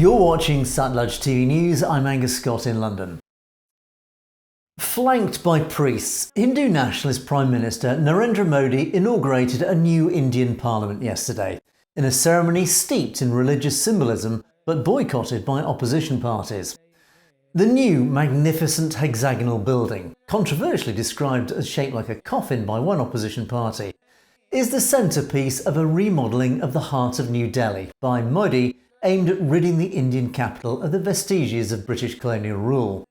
You're watching Satluj TV News. I'm Angus Scott in London. Flanked by priests, Hindu nationalist Prime Minister Narendra Modi inaugurated a new Indian Parliament yesterday, in a ceremony steeped in religious symbolism but boycotted by opposition parties. The new magnificent hexagonal building, controversially described as shaped like a coffin by one opposition party, is the centrepiece of a remodelling of the heart of New Delhi by Modi, aimed at ridding the Indian capital of the vestiges of British colonial rule.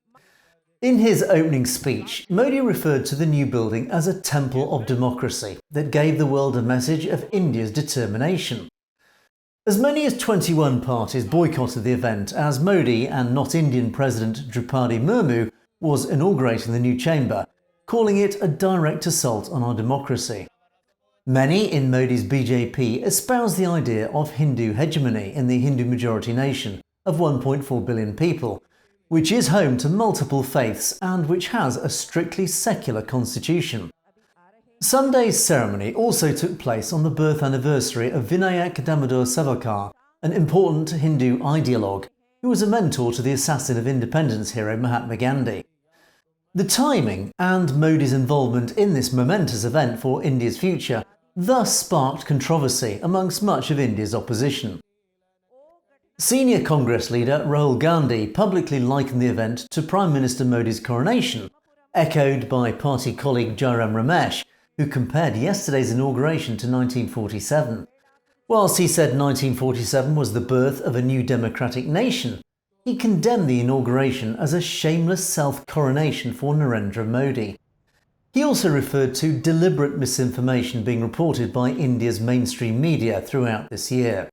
In his opening speech, Modi referred to the new building as a temple of democracy that gave the world a message of India's determination. As many as 21 parties boycotted the event as Modi and not Indian President Droupadi Murmu was inaugurating the new chamber, calling it a direct assault on our democracy. Many in Modi's BJP espouse the idea of Hindu hegemony in the Hindu majority nation of 1.4 billion people, which is home to multiple faiths and which has a strictly secular constitution. Sunday's ceremony also took place on the birth anniversary of Vinayak Damodar Savarkar, an important Hindu ideologue who was a mentor to the assassin of independence hero Mahatma Gandhi. The timing and Modi's involvement in this momentous event for India's future thus sparked controversy amongst much of India's opposition. Senior Congress leader Rahul Gandhi publicly likened the event to Prime Minister Modi's coronation, echoed by party colleague Jairam Ramesh, who compared yesterday's inauguration to 1947. Whilst he said 1947 was the birth of a new democratic nation, he condemned the inauguration as a shameless self-coronation for Narendra Modi. He also referred to deliberate misinformation being reported by India's mainstream media throughout this year.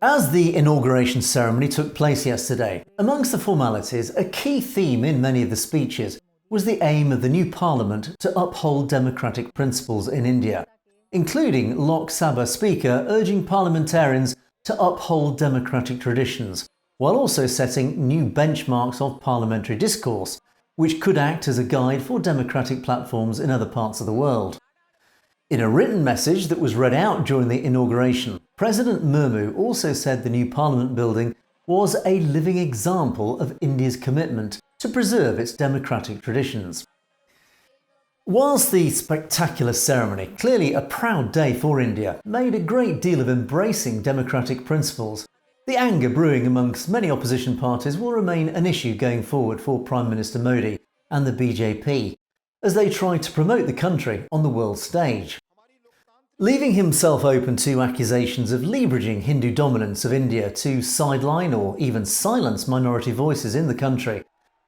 As the inauguration ceremony took place yesterday, amongst the formalities, a key theme in many of the speeches was the aim of the new parliament to uphold democratic principles in India, including Lok Sabha Speaker urging parliamentarians to uphold democratic traditions, while also setting new benchmarks of parliamentary discourse, which could act as a guide for democratic platforms in other parts of the world. In a written message that was read out during the inauguration, President Murmu also said the new parliament building was a living example of India's commitment to preserve its democratic traditions. Whilst the spectacular ceremony, clearly a proud day for India, made a great deal of embracing democratic principles, the anger brewing amongst many opposition parties will remain an issue going forward for Prime Minister Modi and the BJP, as they try to promote the country on the world stage. Leaving himself open to accusations of leveraging Hindu dominance of India to sideline or even silence minority voices in the country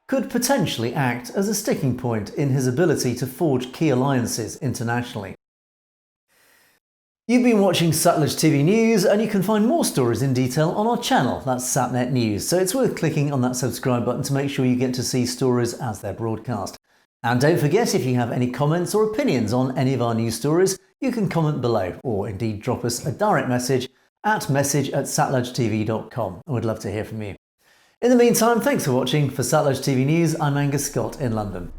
could potentially act as a sticking point in his ability to forge key alliances internationally. You've been watching Satluj TV News, and you can find more stories in detail on our channel, that's Satnet News, so it's worth clicking on that subscribe button to make sure you get to see stories as they're broadcast. And don't forget, if you have any comments or opinions on any of our news stories, you can comment below, or indeed drop us a direct message at message@satlujtv.com. I would love to hear from you. In the meantime, thanks for watching. For Satluj TV News, I'm Angus Scott in London.